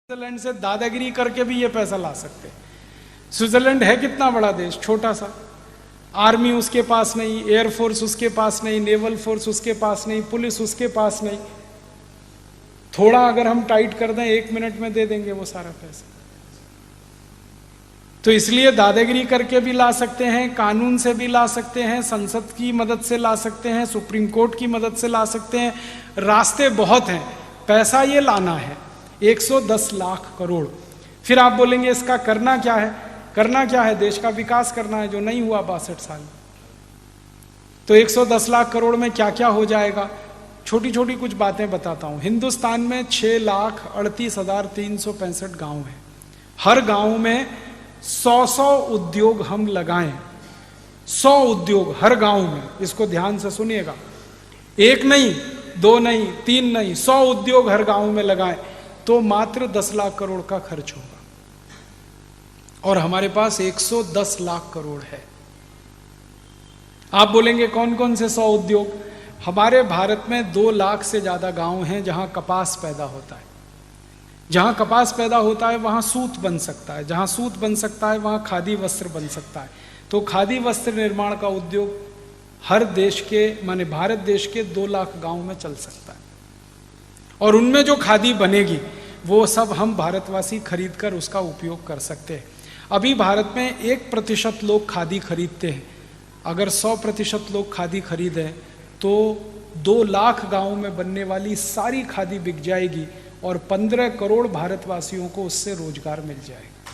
Switzerland से दादागिरी करके भी ये पैसा ला सकते हैं। स्विट्जरलैंड है कितना बड़ा देश, छोटा सा, आर्मी उसके पास नहीं, एयरफोर्स उसके पास नहीं, नेवल फोर्स उसके पास नहीं, पुलिस उसके पास नहीं। थोड़ा अगर हम टाइट कर दें 1 मिनट में दे देंगे वो सारा पैसा। तो इसलिए दादागिरी करके भी ला सकते हैं, कानून से भी ला सकते हैं, संसद की मदद से ला सकते हैं, सुप्रीम कोर्ट की मदद से ला सकते हैं। रास्ते बहुत हैं, पैसा ये लाना है 110 लाख करोड़। फिर आप बोलेंगे इसका करना क्या है? करना क्या है? देश का विकास करना है, जो नहीं हुआ 62 साल। तो 110 लाख करोड़ में क्या क्या हो जाएगा, छोटी छोटी कुछ बातें बताता हूं। हिंदुस्तान में 6,38,365 गांव हैं। हर गांव में 100 उद्योग हम लगाएं, 100 उद्योग हर गांव में। इसको ध्यान से सुनिएगा, 1 नहीं, 2 नहीं, 3 नहीं, 100 उद्योग हर गांव में लगाएं तो मात्र 10 लाख करोड़ का खर्च होगा। और हमारे पास 110 लाख करोड़ है। आप बोलेंगे कौन कौन से 100 उद्योग? हमारे भारत में 2 लाख से ज्यादा गांव हैं जहां कपास पैदा होता है। जहां कपास पैदा होता है वहां सूत बन सकता है, जहां सूत बन सकता है वहां खादी वस्त्र बन सकता है। तो खादी वस्त्र निर्माण का उद्योग हर देश के, माने भारत देश के 2 लाख गांव में चल सकता है। और उनमें जो खादी बनेगी वो सब हम भारतवासी खरीद कर उसका उपयोग कर सकते हैं। अभी भारत में 1% लोग खादी खरीदते हैं। अगर 100% लोग खादी खरीदें तो 2 लाख गांव में बनने वाली सारी खादी बिक जाएगी और 15 करोड़ भारतवासियों को उससे रोजगार मिल जाएगा।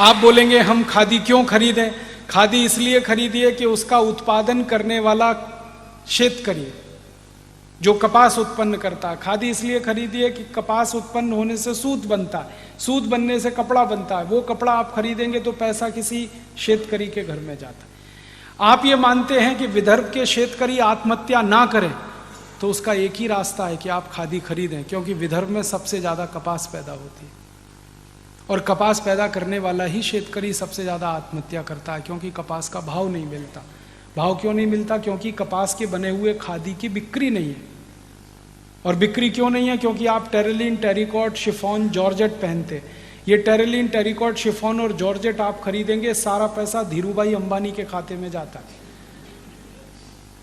आप बोलेंगे हम खादी क्यों खरीदें? खादी इसलिए खरीदिए कि उसका उत्पादन करने वाला शेतकरी जो कपास उत्पन्न करता है। खादी इसलिए खरीदिए कि कपास उत्पन्न होने से सूत बनता है, सूत बनने से कपड़ा बनता है। वो कपड़ा आप खरीदेंगे तो पैसा किसी शेतकरी के घर में जाता है। आप ये मानते हैं कि विदर्भ के शेतकरी आत्महत्या ना करें तो उसका एक ही रास्ता है कि आप खादी खरीदें, क्योंकि विदर्भ में सबसे ज्यादा कपास पैदा होती है और कपास पैदा करने वाला ही शेतकरी सबसे ज्यादा आत्महत्या करता है, क्योंकि कपास का भाव नहीं मिलता। भाव क्यों नहीं मिलता? क्योंकि कपास के बने हुए खादी की बिक्री नहीं है। और बिक्री क्यों नहीं है? क्योंकि आप टेरिलीन, टेरिकॉट, शिफॉन, जॉर्जेट पहनते। ये टेरिलीन, टेरिकॉट, शिफॉन और जॉर्जेट आप खरीदेंगे, सारा पैसा धीरूभाई अंबानी के खाते में जाता है।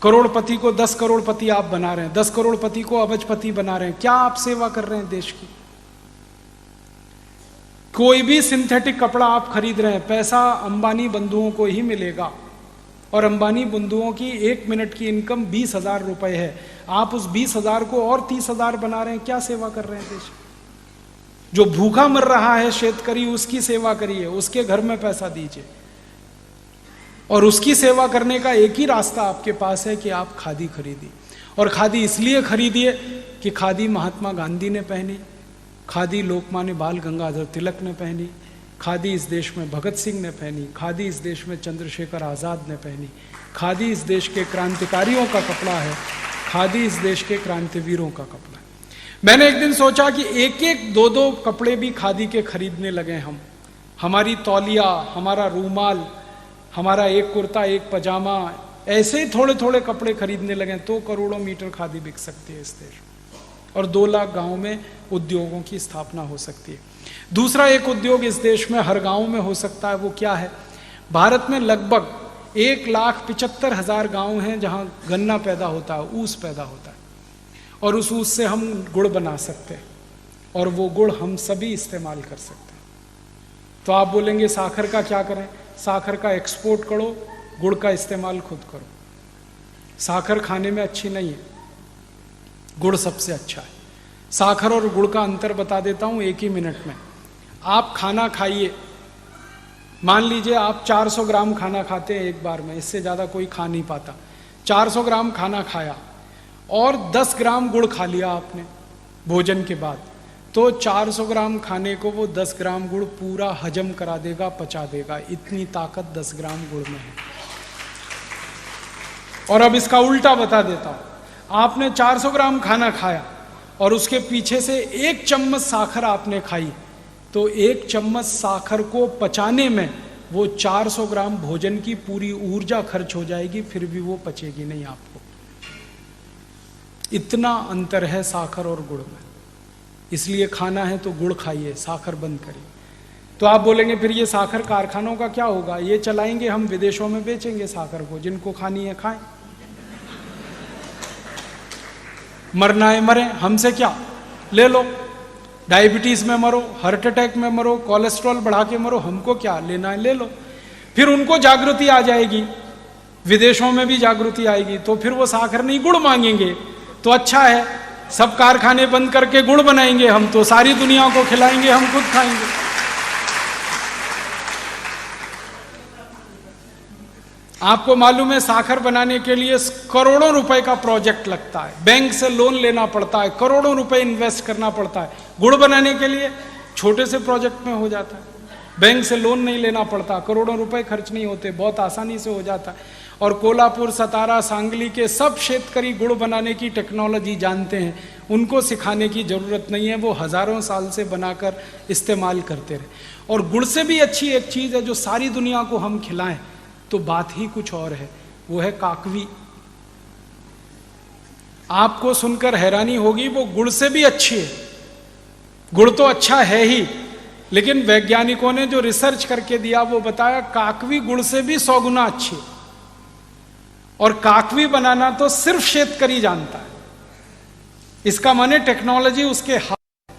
करोड़पति को 10 करोड़पति आप बना रहे हैं, 10 करोड़पति को अबजपति बना रहे हैं। क्या आप सेवा कर रहे हैं देश की? कोई भी सिंथेटिक कपड़ा आप खरीद रहे हैं, पैसा अंबानी बंधुओं को ही मिलेगा। और अंबानी बंधुओं की 1 मिनट की इनकम 20,000 रुपए है। आप उस 20,000 को और 30,000 बना रहे हैं। क्या सेवा कर रहे हैं देश? जो भूखा मर रहा है शेतकरी, उसकी सेवा करिए, उसके घर में पैसा दीजिए। और उसकी सेवा करने का एक ही रास्ता आपके पास है कि आप खादी खरीदिए। और खादी इसलिए खरीदिए कि खादी महात्मा गांधी ने पहनी, खादी लोकमान्य बाल गंगाधर तिलक ने पहनी, खादी इस देश में भगत सिंह ने पहनी, खादी इस देश में चंद्रशेखर आजाद ने पहनी, खादी इस देश के क्रांतिकारियों का कपड़ा है, खादी इस देश के क्रांतिवीरों का कपड़ा है। मैंने एक दिन सोचा कि 1-1, 2-2 कपड़े भी खादी के खरीदने लगे हम। हमारी तौलिया, हमारा रूमाल, हमारा एक कुर्ता, एक पजामा, ऐसे ही थोड़े थोड़े कपड़े खरीदने लगे तो करोड़ों मीटर खादी बिक सकती है इस देश में। और 2 लाख गांव में उद्योगों की स्थापना हो सकती है। दूसरा एक उद्योग इस देश में हर गांव में हो सकता है। वो क्या है? भारत में लगभग 1,75,000 गांव हैं जहां गन्ना पैदा होता है, ऊस पैदा होता है। और उस ऊस से हम गुड़ बना सकते हैं और वो गुड़ हम सभी इस्तेमाल कर सकते हैं। तो आप बोलेंगे साखर का क्या करें? साखर का एक्सपोर्ट करो, गुड़ का इस्तेमाल खुद करो। साखर खाने में अच्छी नहीं है, गुड़ सबसे अच्छा है। साखर और गुड़ का अंतर बता देता हूं 1 ही मिनट में। आप खाना खाइए, मान लीजिए आप 400 ग्राम खाना खाते हैं एक बार में, इससे ज्यादा कोई खा नहीं पाता। 400 ग्राम खाना खाया और 10 ग्राम गुड़ खा लिया आपने भोजन के बाद, तो 400 ग्राम खाने को वो 10 ग्राम गुड़ पूरा हजम करा देगा, पचा देगा। इतनी ताकत 10 ग्राम गुड़ में है। और अब इसका उल्टा बता देता हूं। आपने 400 ग्राम खाना खाया और उसके पीछे से 1 चम्मच साखर आपने खाई, तो 1 चम्मच साखर को पचाने में वो 400 ग्राम भोजन की पूरी ऊर्जा खर्च हो जाएगी, फिर भी वो पचेगी नहीं आपको। इतना अंतर है साखर और गुड़ में। इसलिए खाना है तो गुड़ खाइए, साखर बंद करिए। तो आप बोलेंगे फिर ये साखर कारखानों का क्या होगा? ये चलाएंगे हम, विदेशों में बेचेंगे साखर को, जिनको खानी है खाएं, मरना है मरे, हमसे क्या, ले लो। डायबिटीज में मरो, हार्ट अटैक में मरो, कोलेस्ट्रॉल बढ़ा के मरो, हमको क्या, लेना है ले लो। फिर उनको जागृति आ जाएगी, विदेशों में भी जागृति आएगी, तो फिर वो साखर नहीं गुड़ मांगेंगे। तो अच्छा है, सब कारखाने बंद करके गुड़ बनाएंगे हम, तो सारी दुनिया को खिलाएंगे, हम खुद खाएंगे। आपको मालूम है साखर बनाने के लिए करोड़ों रुपए का प्रोजेक्ट लगता है, बैंक से लोन लेना पड़ता है, करोड़ों रुपए इन्वेस्ट करना पड़ता है। गुड़ बनाने के लिए छोटे से प्रोजेक्ट में हो जाता है, बैंक से लोन नहीं लेना पड़ता, करोड़ों रुपए खर्च नहीं होते, बहुत आसानी से हो जाता है। और कोल्हापुर, सतारा, सांगली के सब शेतकरी गुड़ बनाने की टेक्नोलॉजी जानते हैं, उनको सिखाने की जरूरत नहीं है, वो हजारों साल से बनाकर इस्तेमाल करते रहे। और गुड़ से भी अच्छी एक चीज है जो सारी दुनिया को हम खिलाएं तो बात ही कुछ और है, वो है काकवी। आपको सुनकर हैरानी होगी, वो गुड़ से भी अच्छी है। गुड़ तो अच्छा है ही, लेकिन वैज्ञानिकों ने जो रिसर्च करके दिया वो बताया काकवी गुड़ से भी 100 गुना अच्छी है। और काकवी बनाना तो सिर्फ शेतकरी जानता है, इसका माने टेक्नोलॉजी उसके हाथ।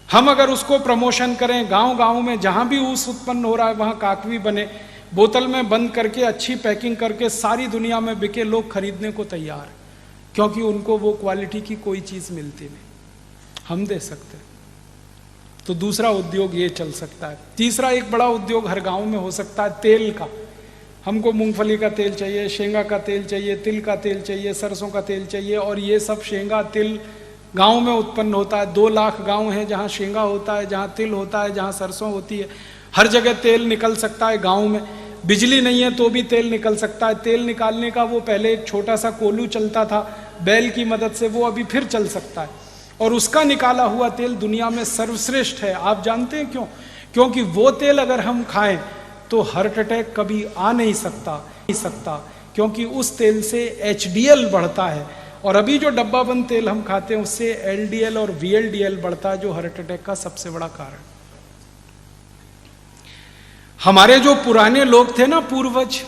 हम अगर उसको प्रमोशन करें, गांव गांव में जहां भी ऊस उत्पन्न हो रहा है वहां काकवी बने, बोतल में बंद करके अच्छी पैकिंग करके सारी दुनिया में बिके, लोग खरीदने को तैयार है, क्योंकि उनको वो क्वालिटी की कोई चीज मिलती नहीं, हम दे सकते हैं। तो दूसरा उद्योग ये चल सकता है। तीसरा एक बड़ा उद्योग हर गांव में हो सकता है, तेल का। हमको मूंगफली का तेल चाहिए, शेंगा का तेल चाहिए, तिल का तेल चाहिए, सरसों का तेल चाहिए, और ये सब शेंगा तिल गांव में उत्पन्न होता है। 2 लाख गांव हैं जहां शेंगा होता है, जहां तिल होता है, जहां सरसों होती है। हर जगह तेल निकल सकता है गांव में। बिजली नहीं है तो भी तेल निकल सकता है। तेल निकालने का वो पहले एक छोटा सा कोलू चलता था बैल की मदद से, वो अभी फिर चल सकता है। और उसका निकाला हुआ तेल दुनिया में सर्वश्रेष्ठ है। आप जानते हैं क्यों? क्योंकि वो तेल अगर हम खाएं तो हार्ट अटैक कभी आ नहीं सकता, क्योंकि उस तेल से HDL बढ़ता है। और अभी जो डब्बा बंद तेल हम खाते हैं उससे LDL और VLDL बढ़ता है, जो हार्ट अटैक का सबसे बड़ा कारण। हमारे जो पुराने लोग थे ना, पूर्वज,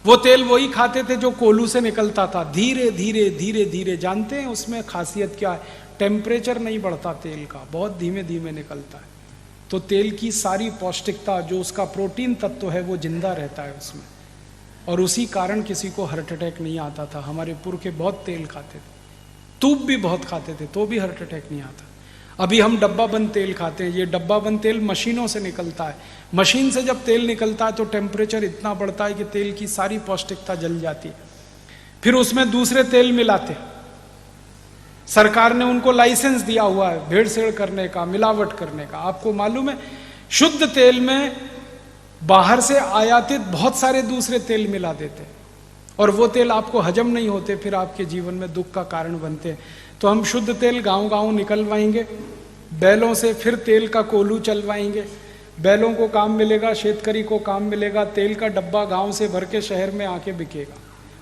वो तेल वही खाते थे जो कोलू से निकलता था। धीरे धीरे धीरे धीरे, जानते हैं उसमें खासियत क्या है? टेम्परेचर नहीं बढ़ता तेल का, बहुत धीमे धीमे निकलता है। तो तेल की सारी पौष्टिकता, जो उसका प्रोटीन तत्व है, वो जिंदा रहता है उसमें, और उसी कारण किसी को हार्ट अटैक नहीं आता था। हमारे पुरखे बहुत तेल खाते थे, तूप भी बहुत खाते थे, तो भी हार्ट अटैक नहीं आता। अभी हम डब्बा बंद तेल खाते हैं। ये डब्बा बंद तेल मशीनों से निकलता है। मशीन से जब तेल निकलता है तो टेम्परेचर इतना बढ़ता है कि तेल की सारी पौष्टिकता जल जाती है। फिर उसमें दूसरे तेल मिलाते हैं। सरकार ने उनको लाइसेंस दिया हुआ है भेड़सेड़ करने का, मिलावट करने का। आपको मालूम है, शुद्ध तेल में बाहर से आयातित बहुत सारे दूसरे तेल मिला देते हैं, और वो तेल आपको हजम नहीं होते, फिर आपके जीवन में दुख का कारण बनते हैं। तो हम शुद्ध तेल गांव गांव निकलवाएंगे, बैलों से फिर तेल का कोलू चलवाएंगे। बैलों को काम मिलेगा, शेतकरी को काम मिलेगा, तेल का डब्बा गांव से भर के शहर में आके बिकेगा।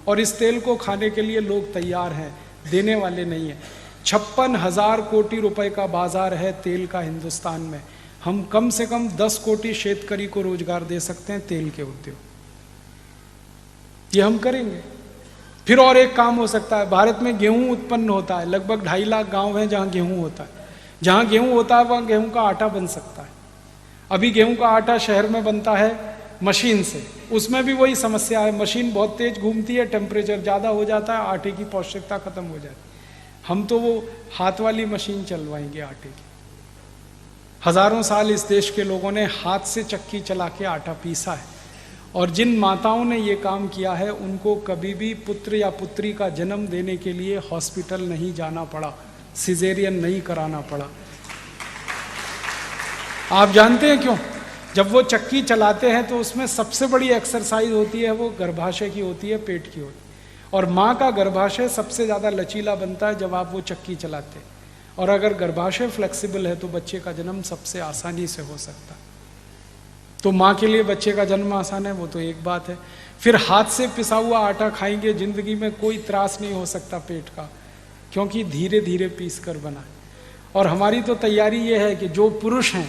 और इस तेल को खाने के लिए लोग तैयार हैं, देने वाले नहीं है। 56,000 कोटि रुपए का बाजार है तेल का हिंदुस्तान में। हम कम से कम 10 कोटि शेतकरी को रोजगार दे सकते हैं तेल के उद्योग, ये हम करेंगे। फिर और एक काम हो सकता है, भारत में गेहूं उत्पन्न होता है, लगभग 2.5 लाख गांव हैं जहां गेहूं होता है। जहां गेहूं होता है वहां गेहूं का आटा बन सकता है। अभी गेहूं का आटा शहर में बनता है मशीन से, उसमें भी वही समस्या है, मशीन बहुत तेज घूमती है, टेम्परेचर ज़्यादा हो जाता है, आटे की पौष्टिकता खत्म हो जाती है। हम तो वो हाथ वाली मशीन चलवाएंगे आटे की। हजारों साल इस देश के लोगों ने हाथ से चक्की चला के आटा पीसा है, और जिन माताओं ने ये काम किया है उनको कभी भी पुत्र या पुत्री का जन्म देने के लिए हॉस्पिटल नहीं जाना पड़ा, सिजेरियन नहीं कराना पड़ा। आप जानते हैं क्यों? जब वो चक्की चलाते हैं तो उसमें सबसे बड़ी एक्सरसाइज होती है, वो गर्भाशय की होती है, पेट की होती है। और माँ का गर्भाशय सबसे ज़्यादा लचीला बनता है जब आप वो चक्की चलाते हैं, और अगर गर्भाशय फ्लेक्सिबल है तो बच्चे का जन्म सबसे आसानी से हो सकता है। तो माँ के लिए बच्चे का जन्म आसान है, वो तो एक बात है। फिर हाथ से पिसा हुआ आटा खाएंगे, जिंदगी में कोई त्रास नहीं हो सकता पेट का, क्योंकि धीरे धीरे पीस कर बना है। और हमारी तो तैयारी ये है कि जो पुरुष हैं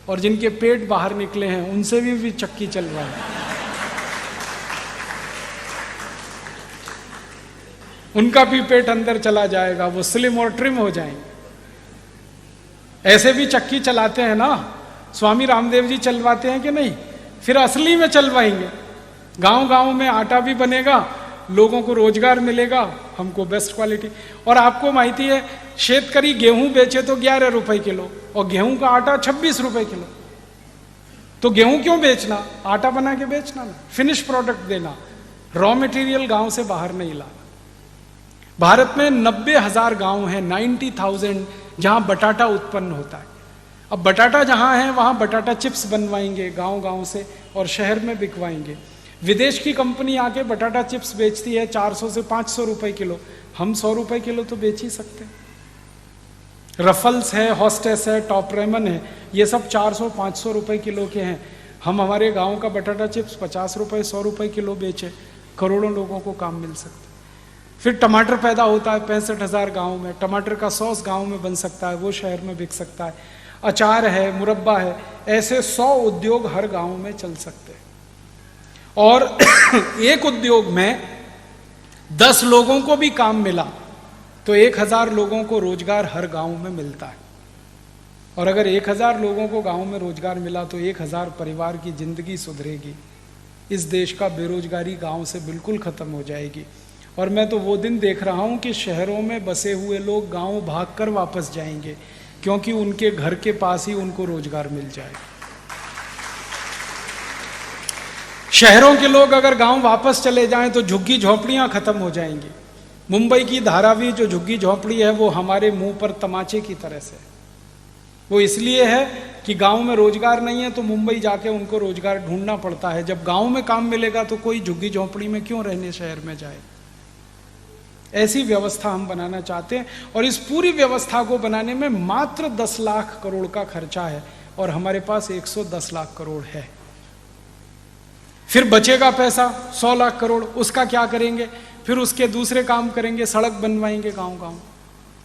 और जिनके पेट बाहर निकले हैं उनसे भी चक्की चलवाएं। उनका भी पेट अंदर चला जाएगा, वो स्लिम और ट्रिम हो जाएंगे। ऐसे भी चक्की चलाते हैं ना, स्वामी रामदेव जी चलवाते हैं कि नहीं? फिर असली में चलवाएंगे। गांव गांव में आटा भी बनेगा, लोगों को रोजगार मिलेगा, हमको बेस्ट क्वालिटी। और आपको माहिती है, शेतकरी गेहूं बेचे तो 11 रुपए किलो और गेहूं का आटा 26 रुपए किलो। तो गेहूं क्यों बेचना? आटा बना के बेचना ना, फिनिश प्रोडक्ट देना, रॉ मटेरियल गांव से बाहर नहीं लाना। भारत में 90,000 गांव हैं, 90,000, जहां बटाटा उत्पन्न होता है। अब बटाटा जहां है वहां बटाटा चिप्स बनवाएंगे गांव गांव से और शहर में बिकवाएंगे। विदेश की कंपनी आके बटाटा चिप्स बेचती है 400 से 500 रुपए किलो, हम 100 रुपए किलो तो बेच ही सकते हैं। रफल्स है, हॉस्टेस है, टॉप रेमन है, ये सब 400-500 रुपए किलो के हैं। हम हमारे गांव का बटाटा चिप्स 50 रुपए 100 रुपए किलो बेचे, करोड़ों लोगों को काम मिल सकता है। फिर टमाटर पैदा होता है 65,000 गाँव में, टमाटर का सॉस गाँव में बन सकता है, वो शहर में बिक सकता है। अचार है, मुरब्बा है, ऐसे 100 उद्योग हर गांव में चल सकते हैं। और एक उद्योग में 10 लोगों को भी काम मिला तो 1000 लोगों को रोजगार हर गांव में मिलता है। और अगर 1000 लोगों को गांव में रोजगार मिला तो 1000 परिवार की जिंदगी सुधरेगी। इस देश का बेरोजगारी गांव से बिल्कुल खत्म हो जाएगी। और मैं तो वो दिन देख रहा हूं कि शहरों में बसे हुए लोग गांव भागकर वापस जाएंगे, क्योंकि उनके घर के पास ही उनको रोजगार मिल जाएगा। शहरों के लोग अगर गांव वापस चले जाएं तो झुग्गी झोपड़ियां खत्म हो जाएंगी। मुंबई की धारावी जो झुग्गी झोपड़ी है वो हमारे मुंह पर तमाचे की तरह से, वो इसलिए है कि गांव में रोजगार नहीं है तो मुंबई जाके उनको रोजगार ढूंढना पड़ता है। जब गांव में काम मिलेगा तो कोई झुग्गी झोपड़ी में क्यों रहने शहर में जाए। ऐसी व्यवस्था हम बनाना चाहते हैं और इस पूरी व्यवस्था को बनाने में मात्र 10 लाख करोड़ का खर्चा है और हमारे पास 110 लाख करोड़ है। फिर बचेगा पैसा 100 लाख करोड़, उसका क्या करेंगे? फिर उसके दूसरे काम करेंगे, सड़क बनवाएंगे गांव गांव।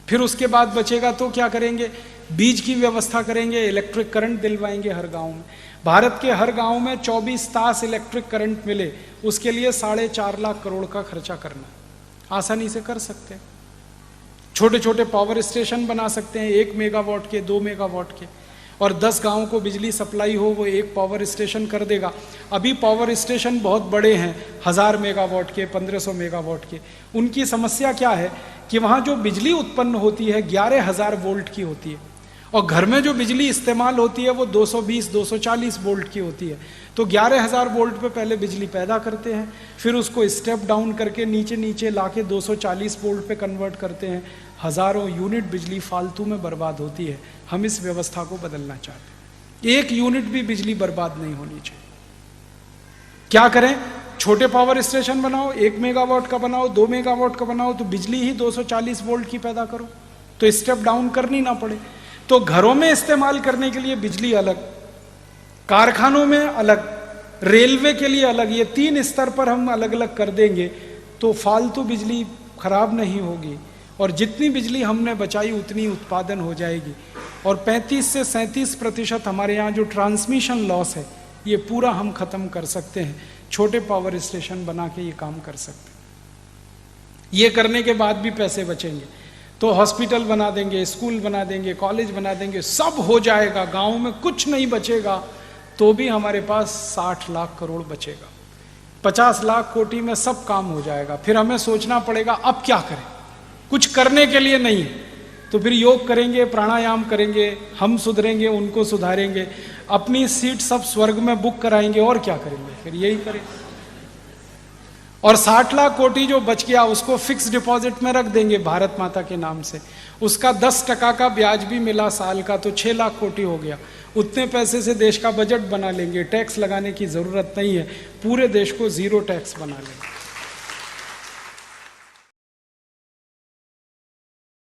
फिर उसके बाद बचेगा तो क्या करेंगे? बीज की व्यवस्था करेंगे, इलेक्ट्रिक करंट दिलवाएंगे हर गांव में। भारत के हर गांव में 24 तास इलेक्ट्रिक करंट मिले, उसके लिए 4.5 लाख करोड़ का खर्चा करना आसानी से कर सकते हैं। छोटे छोटे पावर स्टेशन बना सकते हैं, 1 मेगावाट के, 2 मेगावाट के, और 10 गांव को बिजली सप्लाई हो वो एक पावर स्टेशन कर देगा। अभी पावर स्टेशन बहुत बड़े हैं, 1000 मेगावाट के, 1500 मेगावाट के। उनकी समस्या क्या है कि वहाँ जो बिजली उत्पन्न होती है 11,000 वोल्ट की होती है और घर में जो बिजली इस्तेमाल होती है वो 220-240 वोल्ट की होती है। तो 11,000 वोल्ट पे पहले बिजली पैदा करते हैं, फिर उसको स्टेप डाउन करके नीचे नीचे लाके 240 वोल्ट पे कन्वर्ट करते हैं। हजारों यूनिट बिजली फालतू में बर्बाद होती है। हम इस व्यवस्था को बदलना चाहते हैं। 1 यूनिट भी बिजली बर्बाद नहीं होनी चाहिए। क्या करें? छोटे पावर स्टेशन बनाओ, 1 मेगावाट का बनाओ, 2 मेगावाट का बनाओ, तो बिजली ही 240 वोल्ट की पैदा करो, तो स्टेप डाउन करनी ना पड़े। तो घरों में इस्तेमाल करने के लिए बिजली अलग, कारखानों में अलग, रेलवे के लिए अलग, ये 3 स्तर पर हम अलग अलग कर देंगे तो फालतू बिजली खराब नहीं होगी और जितनी बिजली हमने बचाई उतनी उत्पादन हो जाएगी। और 35 से 37% हमारे यहाँ जो ट्रांसमिशन लॉस है ये पूरा हम खत्म कर सकते हैं। छोटे पावर स्टेशन बना के ये काम कर सकते हैं। ये करने के बाद भी पैसे बचेंगे तो हॉस्पिटल बना देंगे, स्कूल बना देंगे, कॉलेज बना देंगे, सब हो जाएगा। गांव में कुछ नहीं बचेगा तो भी हमारे पास 60 लाख करोड़ बचेगा। 50 लाख कोटी में सब काम हो जाएगा। फिर हमें सोचना पड़ेगा अब क्या करें, कुछ करने के लिए नहीं, तो फिर योग करेंगे, प्राणायाम करेंगे, हम सुधरेंगे, उनको सुधारेंगे, अपनी सीट सब स्वर्ग में बुक कराएंगे और क्या करेंगे, फिर यही करेंगे। और 60 लाख कोटी जो बच गया उसको फिक्स डिपॉजिट में रख देंगे भारत माता के नाम से, उसका 10% का ब्याज भी मिला साल का तो 6 लाख कोटी हो गया। उतने पैसे से देश का बजट बना लेंगे, टैक्स लगाने की जरूरत नहीं है, पूरे देश को 0 टैक्स बना लेंगे।